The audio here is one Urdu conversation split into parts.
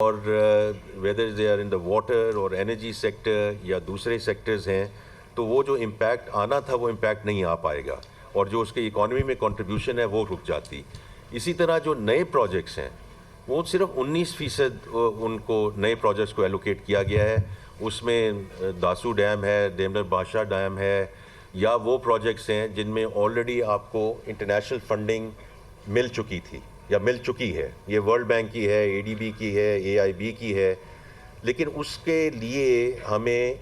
اور whether they are in the water اور انرجی سیکٹر یا دوسرے سیکٹرز ہیں، تو وہ جو امپیکٹ آنا تھا وہ امپیکٹ نہیں آ پائے گا، اور جو اس کی اکانومی میں کنٹریبیوشن ہے وہ رک جاتی. اسی طرح جو نئے پروجیکٹس ہیں وہ صرف 19% ان کو نئے پروجیکٹس کو ایلوکیٹ کیا گیا ہے. اس میں داسو ڈیم ہے، ڈیملر بادشاہ ڈیم ہے، یا وہ پروجیکٹس ہیں جن میں آلریڈی آپ کو انٹرنیشنل فنڈنگ مل چکی تھی یا مل چکی ہے. یہ ورلڈ بینک کی ہے، اے ڈی بی کی ہے، اے آئی بی کی ہے. لیکن اس کے لیے ہمیں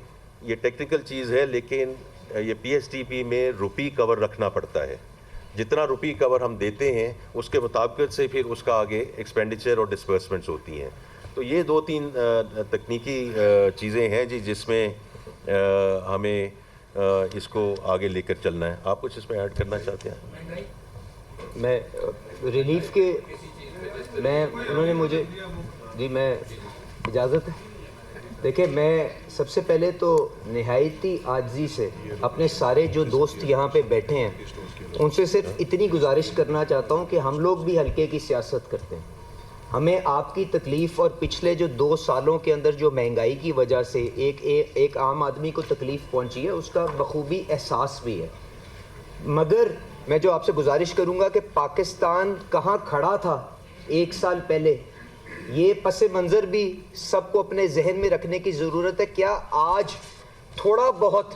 یہ ٹیکنیکل چیز ہے، لیکن یہ پی ایس ٹی پی میں روپی کور رکھنا پڑتا ہے. جتنا روپی کور ہم دیتے ہیں اس کے مطابقت سے پھر اس کا آگے ایکسپینڈیچر اور ڈسبرسمنٹس ہوتی ہیں. تو یہ 2-3 تکنیکی چیزیں ہیں جس میں ہمیں اس کو آگے لے کر چلنا ہے. آپ کچھ اس میں ایڈ کرنا چاہتے ہیں؟ میں ریلیف کے انہوں نے مجھے میں اجازت ہے. دیکھیں، میں سب سے پہلے تو نہایتی عاجزی سے اپنے سارے جو دوست یہاں پہ بیٹھے ہیں ان سے صرف اتنی گزارش کرنا چاہتا ہوں کہ ہم لوگ بھی ہلکے کی سیاست کرتے ہیں. ہمیں آپ کی تکلیف اور پچھلے جو 2 سالوں کے اندر جو مہنگائی کی وجہ سے ایک عام آدمی کو تکلیف پہنچی ہے اس کا بخوبی احساس بھی ہے. مگر میں جو آپ سے گزارش کروں گا کہ پاکستان کہاں کھڑا تھا 1 سال پہلے، یہ پس منظر بھی سب کو اپنے ذہن میں رکھنے کی ضرورت ہے. کیا آج تھوڑا بہت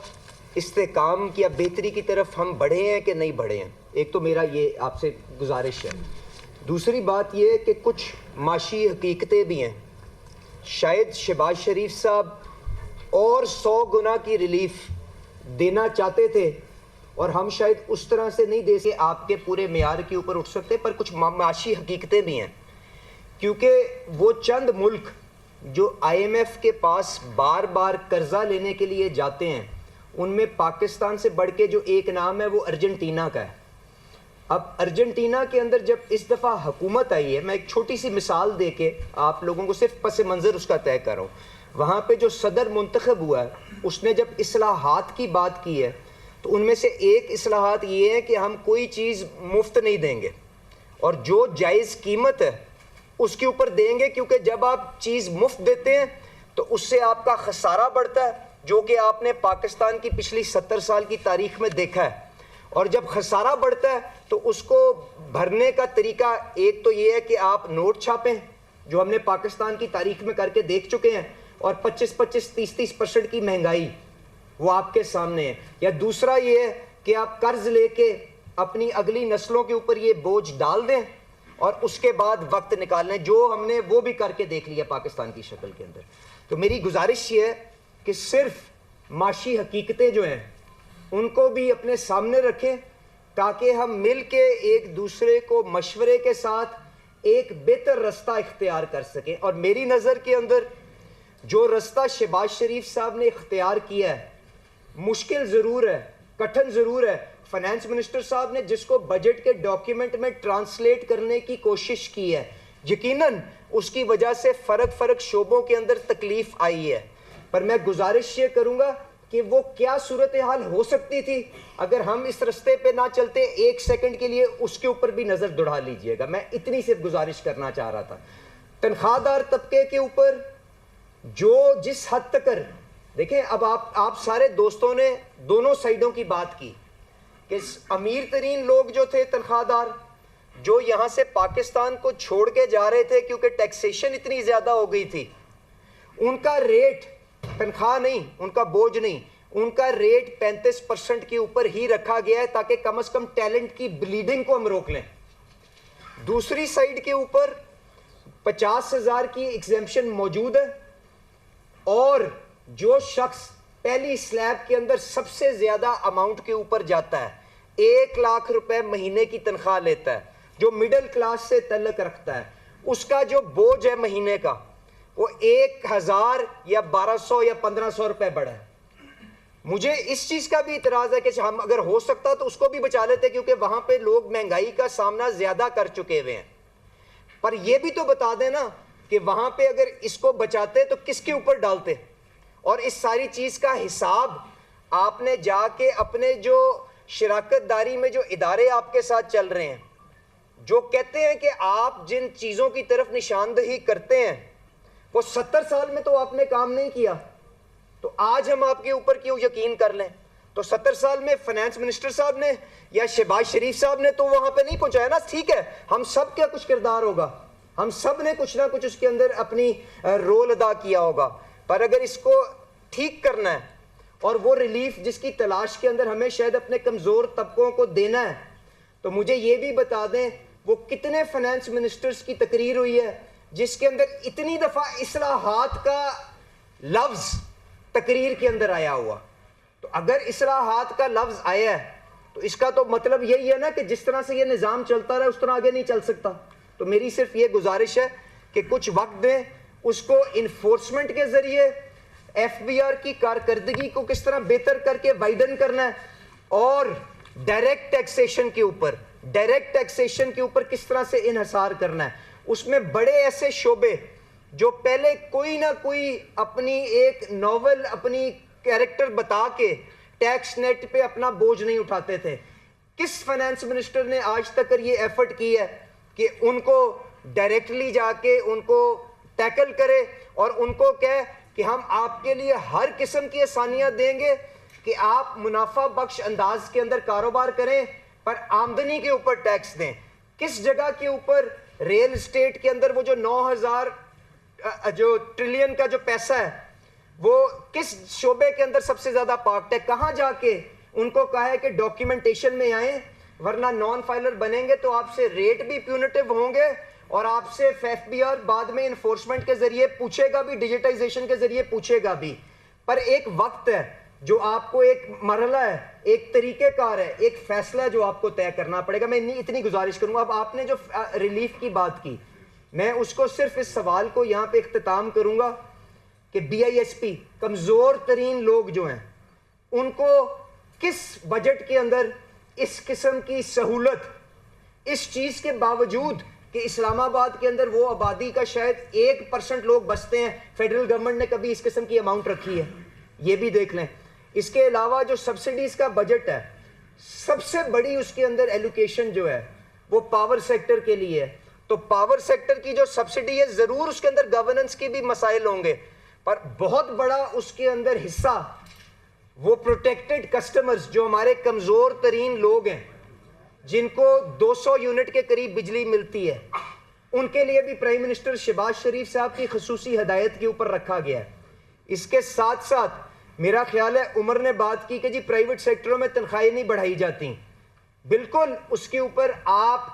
استحکام کی یا بہتری کی طرف ہم بڑھے ہیں کہ نہیں بڑھے ہیں؟ ایک تو میرا یہ آپ سے گزارش ہے. دوسری بات یہ کہ کچھ معاشی حقیقتیں بھی ہیں. شاید شہباز شریف صاحب اور 100 گنا کی ریلیف دینا چاہتے تھے اور ہم شاید اس طرح سے نہیں دے سکتے آپ کے پورے معیار کے اوپر اٹھ سکتے، پر کچھ معاشی حقیقتیں بھی ہیں. کیونکہ وہ چند ملک جو آئی ایم ایف کے پاس بار بار قرضہ لینے کے لیے جاتے ہیں ان میں پاکستان سے بڑھ کے جو ایک نام ہے وہ ارجنٹینا کا ہے. اب ارجنٹینا کے اندر جب اس دفعہ حکومت آئی ہے، میں ایک چھوٹی سی مثال دے کے آپ لوگوں کو صرف پس منظر اس کا طے کر رہا ہوں. وہاں پہ جو صدر منتخب ہوا ہے اس نے جب اصلاحات کی بات کی ہے تو ان میں سے ایک اصلاحات یہ ہے کہ ہم کوئی چیز مفت نہیں دیں گے اور جو جائز قیمت ہے اس کے اوپر دیں گے، کیونکہ جب آپ چیز مفت دیتے ہیں تو اس سے آپ کا خسارہ بڑھتا ہے، جو کہ آپ نے پاکستان کی پچھلی 70 سال کی تاریخ میں دیکھا ہے. اور جب خسارہ بڑھتا ہے تو اس کو بھرنے کا طریقہ ایک تو یہ ہے کہ آپ نوٹ چھاپیں، جو ہم نے پاکستان کی تاریخ میں کر کے دیکھ چکے ہیں، اور 25-30% کی مہنگائی وہ آپ کے سامنے ہے. یا دوسرا یہ ہے کہ آپ قرض لے کے اپنی اگلی نسلوں کے اوپر یہ بوجھ ڈال دیں اور اس کے بعد وقت نکال لیں، جو ہم نے وہ بھی کر کے دیکھ لیا پاکستان کی شکل کے اندر. تو میری گزارش یہ ہے کہ صرف معاشی حقیقتیں جو ہیں ان کو بھی اپنے سامنے رکھیں تاکہ ہم مل کے ایک دوسرے کو مشورے کے ساتھ ایک بہتر رستہ اختیار کر سکیں. اور میری نظر کے اندر جو رستہ شہباز شریف صاحب نے اختیار کیا ہے مشکل ضرور ہے، کٹھن ضرور ہے. فائنانس منسٹر صاحب نے جس کو بجٹ کے ڈاکیومنٹ میں ٹرانسلیٹ کرنے کی کوشش کی ہے، یقیناً اس کی وجہ سے فرق شعبوں کے اندر تکلیف آئی ہے. پر میں گزارش یہ کروں گا کہ وہ کیا صورتحال ہو سکتی تھی اگر ہم اس رستے پہ نہ چلتے. 1 سیکنڈ کے لیے اس کے اوپر بھی نظر دوڑا لیجئے گا. میں اتنی صرف گزارش کرنا چاہ رہا تھا. تنخواہ دار طبقے کے اوپر جو جس حد تک دیکھیں، اب آپ سارے دوستوں نے دونوں سائیڈوں کی بات کی کہ امیر ترین لوگ جو تھے تنخواہ دار، جو یہاں سے پاکستان کو چھوڑ کے جا رہے تھے کیونکہ ٹیکسیشن اتنی زیادہ ہو گئی تھی، ان کا ریٹ تنخواہ نہیں، ان کا بوجھ نہیں، ان کا ریٹ 35% کے اوپر ہی رکھا گیا ہے تاکہ کم از کم ٹیلنٹ کی بلیڈنگ کو ہم روک لیں. دوسری سائیڈ کے اوپر 50,000 کی ایگزیمپشن موجود ہے، اور جو شخص پہلی سلیب کے اندر سب سے زیادہ اماؤنٹ کے اوپر جاتا ہے 1 لاکھ روپے مہینے کی تنخواہ لیتا ہے، جو مڈل کلاس سے تعلق رکھتا ہے، اس کا جو بوجھ ہے مہینے کا وہ 1,000 یا 1,200 یا 1,500 روپے بڑھا ہے. مجھے اس چیز کا بھی اعتراض ہے کہ ہم اگر ہو سکتا تو اس کو بھی بچا لیتے، کیونکہ وہاں پہ لوگ مہنگائی کا سامنا زیادہ کر چکے ہوئے ہیں. پر یہ بھی تو بتا دیں نا کہ وہاں پہ اگر اس کو بچاتے تو کس کے اوپر ڈالتے. اور اس ساری چیز کا حساب آپ نے جا کے اپنے جو شراکت داری میں جو ادارے آپ کے ساتھ چل رہے ہیں، جو کہتے ہیں کہ آپ جن چیزوں کی طرف نشاندہی کرتے ہیں وہ 70 سال میں تو آپ نے کام نہیں کیا, تو آج ہم آپ کے اوپر کیوں یقین کر لیں؟ تو 70 سال میں فائنانس منسٹر صاحب نے یا شہباز شریف صاحب نے تو وہاں پہ نہیں پہنچایا نا. ٹھیک ہے, ہم سب کا کچھ کردار ہوگا, ہم سب نے کچھ نہ کچھ اس کے اندر اپنی رول ادا کیا ہوگا, پر اگر اس کو ٹھیک کرنا ہے اور وہ ریلیف جس کی تلاش کے اندر ہمیں شاید اپنے کمزور طبقوں کو دینا ہے, تو مجھے یہ بھی بتا دیں وہ کتنے فائنانس منسٹرز کی تقریر ہوئی ہے جس کے اندر اتنی دفعہ اصلاحات کا لفظ تقریر کے اندر آیا ہوا. تو اگر اصلاحات کا لفظ آیا ہے تو اس کا تو مطلب یہی ہے نا کہ جس طرح سے یہ نظام چلتا رہا اس طرح آگے نہیں چل سکتا. تو میری صرف یہ گزارش ہے کہ کچھ وقت دیں, اس کو انفورسمنٹ کے ذریعے ایف بی آر کی کارکردگی کو کس طرح بہتر کر کے وائڈن کرنا ہے, اور ڈائریکٹ ٹیکسیشن کے اوپر کس طرح سے انحصار کرنا ہے. اس میں بڑے ایسے شعبے جو پہلے کوئی نہ کوئی اپنی ایک ناول اپنی کیریکٹر بتا کے ٹیکس نیٹ پہ اپنا بوجھ نہیں اٹھاتے تھے, کس فائنانس منسٹر نے آج تک یہ ایفرٹ کی ہے کہ ان کو ڈائریکٹلی جا کے ان کو ٹیکل کرے اور ان کو کہے کہ ہم آپ کے لیے ہر قسم کی آسانیاں دیں گے کہ آپ منافع بخش انداز کے اندر کاروبار کریں پر آمدنی کے اوپر ٹیکس دیں. کس جگہ کے اوپر ریل اسٹیٹ کے اندر وہ جو 9,000 جو ٹریلین کا جو پیسہ ہے وہ کس شعبے کے اندر سب سے زیادہ پارکڈ ہے, کہاں جا کے ان کو کہا ہے کہ ڈاکیومنٹیشن میں آئیں ورنہ نان فائلر بنیں گے تو آپ سے ریٹ بھی پیونیٹیو ہوں گے اور آپ سے ایف بی آر بعد میں انفورسمنٹ کے ذریعے پوچھے گا بھی, ڈیجیٹائزیشن کے ذریعے پوچھے گا بھی. پر ایک وقت ہے جو آپ کو ایک مرحلہ ہے, ایک طریقہ کار ہے, ایک فیصلہ جو آپ کو طے کرنا پڑے گا. میں اتنی گزارش کروں گا. اب آپ نے جو ریلیف کی بات کی, میں اس کو صرف اس سوال کو یہاں پہ اختتام کروں گا کہ بی آئی ایس پی کمزور ترین لوگ جو ہیں ان کو کس بجٹ کے اندر اس قسم کی سہولت, اس چیز کے باوجود کہ اسلام آباد کے اندر وہ آبادی کا شاید 1% لوگ بستے ہیں, فیڈرل گورنمنٹ نے کبھی اس قسم کی اماؤنٹ رکھی ہے, یہ بھی دیکھ لیں. اس کے علاوہ جو سبسڈیز کا بجٹ ہے سب سے بڑی اس کے اندر ایلوکیشن جو ہے وہ پاور سیکٹر کے لیے ہے. تو پاور سیکٹر کی جو سبسڈی ہے ضرور اس کے اندر گورننس کے بھی مسائل ہوں گے, پر بہت بڑا اس کے اندر حصہ وہ پروٹیکٹڈ کسٹمرز جو ہمارے کمزور ترین لوگ ہیں جن کو 200 یونٹ کے قریب بجلی ملتی ہے, ان کے لیے بھی پرائم منسٹر شہباز شریف صاحب کی خصوصی ہدایت کے اوپر رکھا گیا ہے. اس کے ساتھ ساتھ میرا خیال ہے عمر نے بات کی کہ جی پرائیویٹ سیکٹروں میں تنخواہیں نہیں بڑھائی جاتی, بالکل اس کے اوپر آپ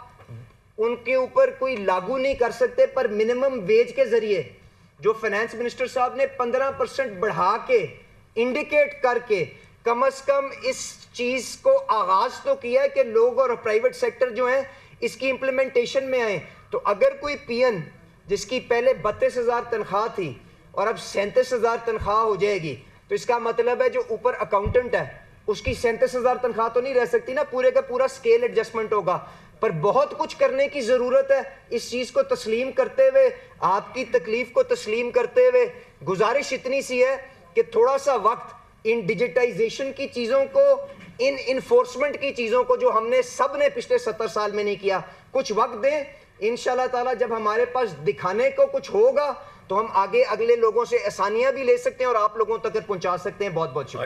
ان کے اوپر کوئی لاگو نہیں کر سکتے, پر منیمم ویج کے ذریعے جو فائنانس منسٹر صاحب نے 15% بڑھا کے انڈیکیٹ کر کے کم از کم اس چیز کو آغاز تو کیا ہے کہ لوگ اور پرائیویٹ سیکٹر جو ہیں اس کی امپلیمنٹیشن میں آئیں. تو اگر کوئی پی این جس کی پہلے 32,000 تنخواہ تھی اور اب 37,000 تنخواہ ہو جائے گی, تو اس کا مطلب ہے جو اوپر اکاؤنٹنٹ ہے اس کی 37,000 تنخواہ تو نہیں رہ سکتی نا, پورے کا پورا سکیل ایڈجسٹمنٹ ہوگا. پر بہت کچھ کرنے کی ضرورت ہے. اس چیز کو تسلیم کرتے ہوئے, آپ کی تکلیف کو تسلیم کرتے ہوئے گزارش اتنی سی ہے کہ تھوڑا سا وقت ان ڈیجیٹائزیشن کی چیزوں کو, ان انفورسمنٹ کی چیزوں کو جو ہم نے سب نے پچھلے 70 سال میں نہیں کیا, کچھ وقت دیں. انشاءاللہ تعالیٰ جب ہمارے پاس دکھانے کو کچھ ہوگا تو ہم آگے اگلے لوگوں سے آسانیاں بھی لے سکتے ہیں اور آپ لوگوں تک پہنچا سکتے ہیں. بہت بہت شکریہ.